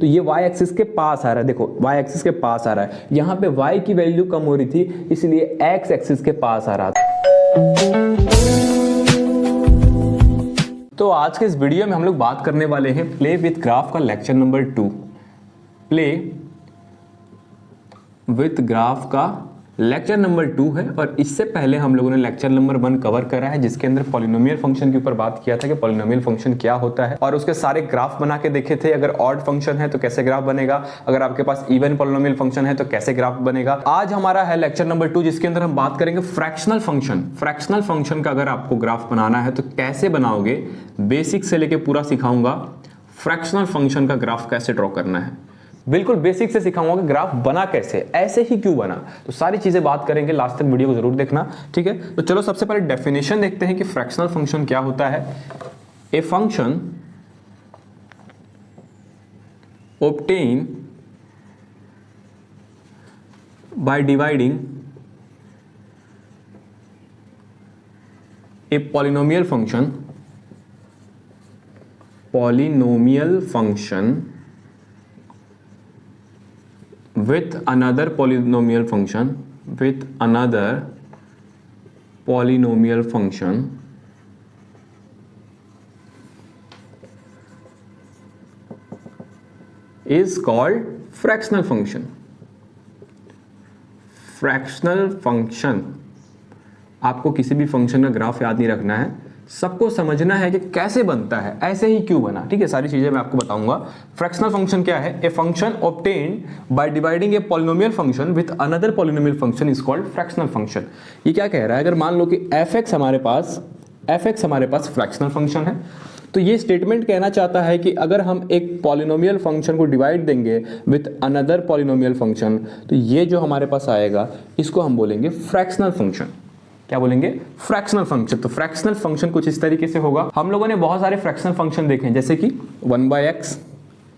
तो ये y axis के पास आ रहा है, देखो y एक्सिस के पास आ रहा है, यहाँ पे y की वैल्यू कम हो रही थी इसलिए x एक्सिस के पास आ रहा था। तो आज के इस वीडियो में हम लोग बात करने वाले हैं प्ले विथ ग्राफ का lecture number 2। Play with graph का लेक्चर नंबर 2 है और इससे पहले हम लोगों ने लेक्चर नंबर 1 कवर करा है जिसके अंदर पॉलिनोमियल फंक्शन के ऊपर बात किया था कि पॉलिनोमियल फंक्शन क्या होता है और उसके सारे ग्राफ बना के देखे थे। अगर ऑड फंक्शन है तो कैसे ग्राफ बनेगा, अगर आपके पास इवन पॉलिनोमियल फंक्शन है तो कैसे ग्राफ बनेगा। आज हमारा है लेक्चर नंबर 2 जिसके अंदर हम बात करेंगे फ्रैक्शनल फंक्शन। फ्रैक्शनल फंक्शन का अगर आपको ग्राफ बनाना है तो कैसे बनाओगे, बेसिक से लेके पूरा सिखाऊंगा फ्रैक्शनल फंक्शन का ग्राफ कैसे ड्रॉ करना है। बिल्कुल बेसिक से सिखाऊंगा कि ग्राफ बना कैसे, ऐसे ही क्यों बना, तो सारी चीजें बात करेंगे। लास्ट तक वीडियो को जरूर देखना, ठीक है। तो चलो सबसे पहले डेफिनेशन देखते हैं कि फ्रैक्शनल फंक्शन क्या होता है। A function obtain by dividing a polynomial function with another polynomial function is called fractional function. Fractional function, आपको किसी भी फंक्शन का ग्राफ याद नहीं रखना है, सबको समझना है कि कैसे बनता है, ऐसे ही क्यों बना, ठीक है। सारी चीजें मैं आपको बताऊंगा। फ्रैक्शनल फंक्शन क्या है? A function obtained by dividing a polynomial function with another polynomial function is called fractional function. ये क्या कह रहा है? अगर मान लो कि f(x) हमारे पास फ्रैक्शनल फंक्शन है तो ये स्टेटमेंट कहना चाहता है कि अगर हम एक पॉलिनोमियल फंक्शन को डिवाइड देंगे विथ अनदर पॉलिनोमियल फंक्शन तो ये जो हमारे पास आएगा इसको हम बोलेंगे फ्रैक्शनल फंक्शन। क्या बोलेंगे? Fractional function. तो फ्रैक्शनल फंक्शन कुछ इस तरीके से होगा। हम लोगों ने बहुत सारे फ्रैक्शनल फंक्शन देखे हैं जैसे कि 1/x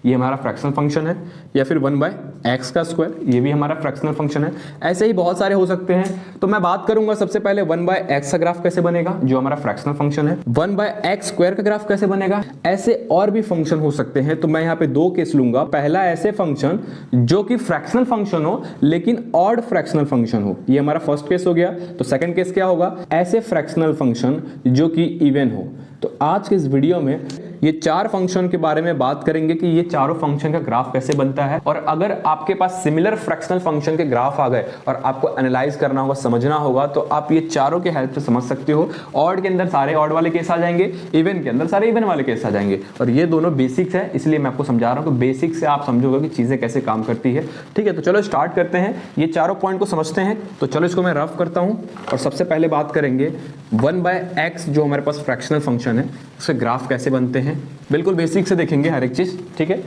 ये हमारा फ्रैक्शनल फंक्शन है, या फिर 1/x², ये भी हमारा फ्रैक्शनल फंक्शन है। ऐसे ही बहुत सारे हो सकते हैं। तो मैं बात करूंगा सबसे पहले 1/x का ग्राफ कैसे बनेगा जो हमारा फ्रैक्शनल फंक्शन है, 1/x² का ग्राफ कैसे बनेगा, ऐसे और भी फंक्शन हो सकते हैं। तो मैं यहाँ पे 2 केस लूंगा। पहला ऐसे फंक्शन जो कि फ्रैक्शनल फंक्शन हो लेकिन ऑड फ्रैक्शनल फंक्शन हो, ये हमारा फर्स्ट केस हो गया। तो सेकंड केस क्या होगा? ऐसे फ्रैक्शनल फंक्शन जो कि इवन हो। तो आज के इस वीडियो में ये 4 फंक्शन के बारे में बात करेंगे कि ये चारों फंक्शन का ग्राफ कैसे बनता है। और अगर आपके पास सिमिलर फ्रैक्शनल फंक्शन के ग्राफ आ गए और आपको एनालाइज करना होगा, समझना होगा, तो आप ये चारों के हेल्प से समझ सकते हो। ऑड के अंदर सारे ऑड वाले केस आ जाएंगे, इवन के अंदर सारे इवन वाले केस आ जाएंगे। और ये दोनों बेसिक्स है, इसलिए मैं आपको समझा रहा हूँ कि बेसिक से आप समझोगे कि चीजें कैसे काम करती है, ठीक है। तो चलो स्टार्ट करते हैं, ये चारों पॉइंट को समझते हैं। तो चलो इसको मैं रफ करता हूँ और सबसे पहले बात करेंगे 1/x जो हमारे पास फ्रैक्शनल फंक्शन है उसके ग्राफ कैसे बनते हैं। बिल्कुल बेसिक से देखेंगे हर एक चीज, ठीक है।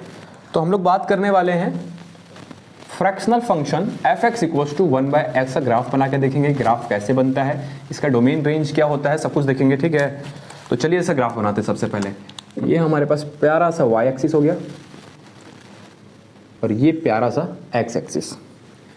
तो हम लोग बात करने वाले हैं फ्रैक्शनल फंक्शन f(x) = 1/x का ग्राफ बना के देखेंगे ग्राफ कैसे बनता है, इसका डोमेन रेंज क्या होता है, सब कुछ देखेंगे, ठीक है। तो चलिए ऐसा ग्राफ बनाते हैं। सबसे पहले ये हमारे पास प्यारा सा y एक्सिस हो गया और ये प्यारा सा x एक्सिस।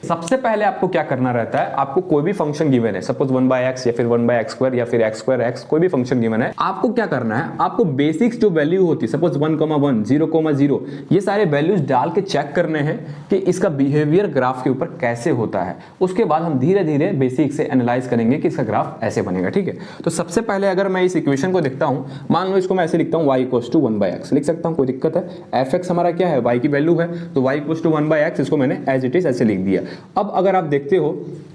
सबसे पहले आपको क्या करना रहता है, आपको कोई भी फंक्शन गिवन है, सपोज 1/x या फिर 1/x² या फिर x²x, कोई भी फंक्शन गिवन है, आपको क्या करना है, आपको बेसिक्स जो वैल्यू होती है, सपोज 1,1 0,0, ये सारे वैल्यूज डाल के चेक करने हैं कि इसका बिहेवियर ग्राफ के ऊपर कैसे होता है। उसके बाद हम धीरे धीरे बेसिक से एनालाइज करेंगे कि इसका ग्राफ ऐसे बनेगा, ठीक है। तो सबसे पहले अगर मैं इस इक्वेशन को देखता हूं, मान लो इसको मैं ऐसे लिखता हूं, y = 1/x लिख सकता हूं, कोई दिक्कत है। f(x) हमारा क्या है, y की वैल्यू है, तो y = 1/x, इसको मैंने एज इट इज ऐसे लिख दिया। अब अगर आप देखते हो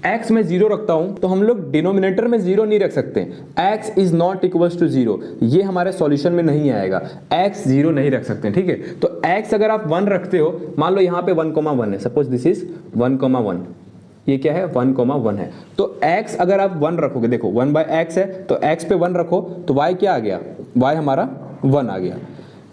x में 0 रखता हूं तो हम लोग डिनोमिनेटर में 0 नहीं रख सकते, x ≠ 0, ये हमारे सॉल्यूशन में नहीं आएगा, x 0 नहीं रख सकते, ठीक है। तो x अगर आप 1 रखते हो, मान लो यहां पे 1,1 है, सपोज दिस इज 1,1, ये क्या है 1,1 है, तो x अगर आप 1 रखोगे, देखो 1/x है तो x पे 1 रखो तो y क्या आ गया, y हमारा 1 आ गया।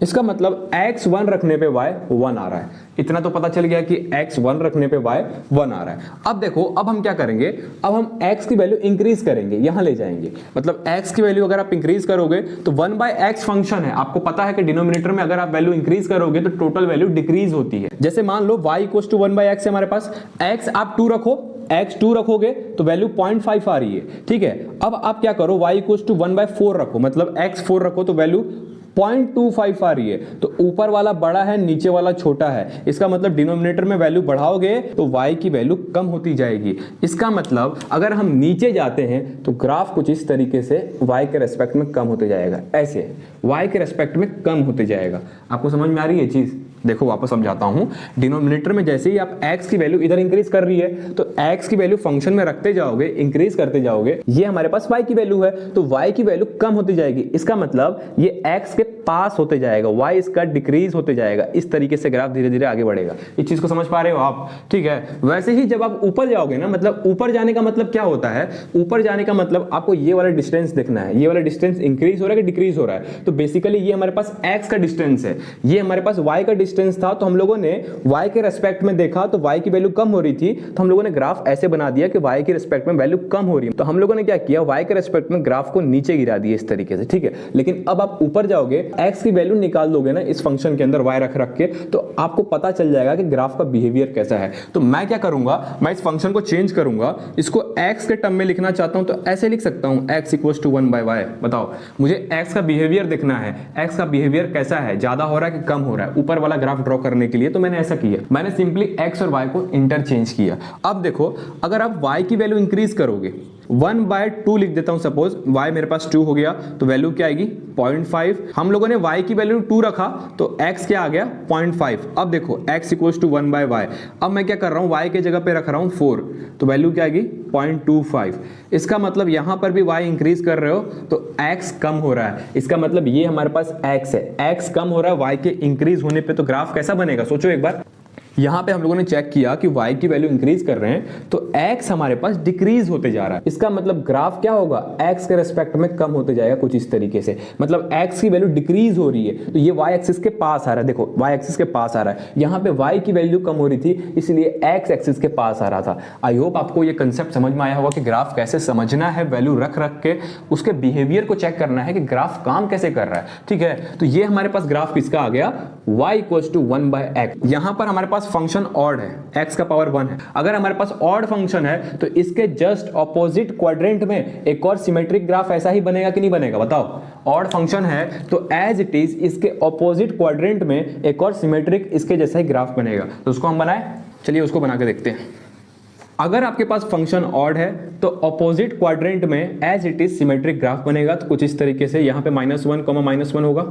इसका मतलब x 1 रखने पे y 1 आ रहा है। इतना तो पता चल गया कि x 1 रखने पे y 1 आ रहा है। अब देखो, अब हम क्या करेंगे, अब हम x की वैल्यू इंक्रीज करेंगे, यहां ले जाएंगे। मतलब x की वैल्यू अगर आप इंक्रीज करोगे तो 1/x फंक्शन है, आपको पता है कि डिनोमिनेटर में अगर आप वैल्यू इंक्रीज करोगे तो टोटल वैल्यू डिक्रीज होती है। जैसे मान लो y = 1/x है हमारे पास, x आप 2 रखो, x 2 रखोगे तो वैल्यू 0.5 आ रही है, ठीक है। अब आप क्या करो, y = 1/4 रखो, मतलब x 4 रखो तो वैल्यू 0.25 आ रही है, तो ऊपर वाला बड़ा है, नीचे वाला छोटा है। इसका मतलब डिनोमिनेटर में वैल्यू बढ़ाओगे तो y की वैल्यू कम होती जाएगी। इसका मतलब अगर हम नीचे जाते हैं तो ग्राफ कुछ इस तरीके से y के रेस्पेक्ट में कम होते जाएगा, ऐसे y के रेस्पेक्ट में कम होते जाएगा। आपको समझ में आ रही है चीज? देखो वापस समझाता हूं। डिनोमिनेटर में जैसे ही आप x की वैल्यू इधर इंक्रीज कर रही है तो x की वैल्यू फंक्शन में रखते जाओगे, इंक्रीज करते जाओगे, ये हमारे पास y की वैल्यू है तो y की वैल्यू कम होती जाएगी। इसका मतलब ये x के पास होते जाएगा, y इसका डिक्रीज होते जाएगा। इस तरीके से ग्राफ धीरे धीरे आगे बढ़ेगा। इस चीज को समझ पा रहे हो आप? ठीक है। वैसे ही जब आप ऊपर जाओगे ना, मतलब ऊपर जाने का मतलब क्या होता है? ऊपर जाने का मतलब आपको ये वाला डिस्टेंस देखना है, ये वाला डिस्टेंस इंक्रीज हो रहा है कि डिक्रीज हो रहा है। तो बेसिकली ये हमारे पास x का डिस्टेंस है, ये हमारे पास y का डिस्टेंस था, तो हम लोगों ने y के रेस्पेक्ट में देखा तो y की वैल्यू कम हो रही थी, तो हम लोगों ने ग्राफ ऐसे बना दिया कि y के रेस्पेक्ट में वैल्यू कम हो रही है। तो हम लोगों ने क्या किया, y के रेस्पेक्ट में ग्राफ को नीचे गिरा दिया इस तरीके से, ठीक है। लेकिन अब आप ऊपर जाओगे, x की वैल्यू निकाल दोगे ना इस फंक्शन के अंदर y रख रख के, तो आपको पता चल जाएगा कि ग्राफ का बिहेवियर कैसा है। तो मैं क्या करूंगा, मैं इस फंक्शन को चेंज करूंगा, इसको x के टर्म में लिखना चाहता हूं तो ऐसे लिख सकता हूं, x = 1/y। बताओ मुझे x का बिहेवियर देखना है, x का बिहेवियर कैसा है, ज्यादा हो रहा है कि कम हो रहा है, ऊपर वाला ग्राफ ड्रॉ करने के लिए। तो मैंने ऐसा किया, मैंने सिंपली x और y को इंटरचेंज किया। अब देखो अगर आप y की वैल्यू इंक्रीज करोगे, 1/2 लिख देता हूं, सपोज y मेरे पास 2 हो गया तो वैल्यू क्या आएगी 0.5। हम लोगों ने y की वैल्यू 2 रखा तो x क्या आ गया 0.5। अब देखो x = 1/y। अब मैं क्या कर रहा हूं, y के जगह पे रख रहा हूं 4, तो वैल्यू क्या आएगी 0.25। इसका मतलब यहां पर भी y इंक्रीज कर रहे हो तो x कम हो रहा है। इसका मतलब ये हमारे पास x है, x कम हो रहा है y के इंक्रीज होने पे, तो ग्राफ कैसा बनेगा सोचो एक बार। यहां पे हम लोगों ने चेक किया कि y की वैल्यू इंक्रीज कर रहे हैं तो x हमारे पास डिक्रीज होते जा रहा है। इसका मतलब ग्राफ क्या होगा, x के रेस्पेक्ट में कम होते जाएगा कुछ इस तरीके से। मतलब x की वैल्यू डिक्रीज हो रही है तो ये y एक्सिस के पास आ रहा है। देखो y एक्सिस के पास आ रहा है, यहां पे y की वैल्यू कम हो रही थी इसलिए x एक्सिस के पास आ रहा था। आई होप आपको ये कंसेप्ट समझ में आया होगा कि ग्राफ कैसे समझना है, वैल्यू रख रख के उसके बिहेवियर को चेक करना है कि ग्राफ काम कैसे कर रहा है। ठीक है, तो ये हमारे पास ग्राफ किसका आ गया, y = 1/x। यहां पर हमारे पास फंक्शन ऑड है, x का पावर 1 है। अगर हमारे पास ऑड फंक्शन है तो इसके जस्ट ऑपोजिट क्वाड्रेंट में एक और सिमेट्रिक ग्राफ ऐसा ही बनेगा कि नहीं बनेगा, बताओ। ऑड फंक्शन है तो एज इट इज इसके ऑपोजिट क्वाड्रेंट में एक और सिमेट्रिक इसके जैसा ही ग्राफ बनेगा। तो उसको हम बनाएं, चलिए उसको बना के देखते हैं। अगर आपके पास फंक्शन ऑड है तो ऑपोजिट क्वाड्रेंट में as it is symmetric graph बनेगा। तो कुछ इस तरीके से यहां पे -1, -1 होगा,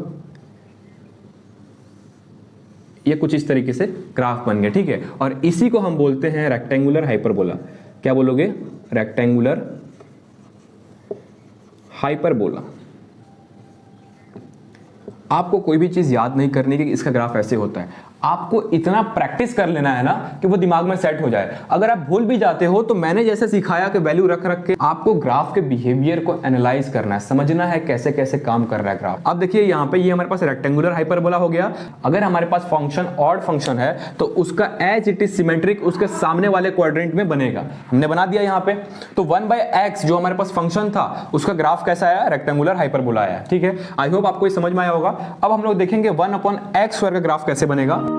ये कुछ इस तरीके से ग्राफ बन गया। ठीक है, और इसी को हम बोलते हैं रेक्टेंगुलर हाइपरबोला। क्या बोलोगे, रेक्टेंगुलर हाइपरबोला। आपको कोई भी चीज याद नहीं करनी कि इसका ग्राफ ऐसे होता है, आपको इतना प्रैक्टिस कर लेना है ना कि वो दिमाग में सेट हो जाए। अगर आप भूल भी जाते हो तो मैंने जैसे सिखाया कि वैल्यू रख रख के आपको ग्राफ के बिहेवियर को एनालाइज करना है, समझना है कैसे कैसे काम कर रहा है ग्राफ। अब देखिए यहाँ पे ये हमारे पास रेक्टेंगुलर हाइपरबोला हो गया। अगर हमारे पास फंक्शन ऑड फंक्शन है तो उसका एज इट इज सिमेट्रिक उसके सामने वाले क्वाड्रेंट में बनेगा। हमने बना दिया यहाँ पे। तो 1/x जो हमारे पास फंक्शन था उसका ग्राफ कैसा आया, रेक्टेंगुलर हाइपरबोला आया। ठीक है, आई होप आपको ये समझ में आया होगा। अब हम लोग देखेंगे 1/x² का ग्राफ कैसे बनेगा।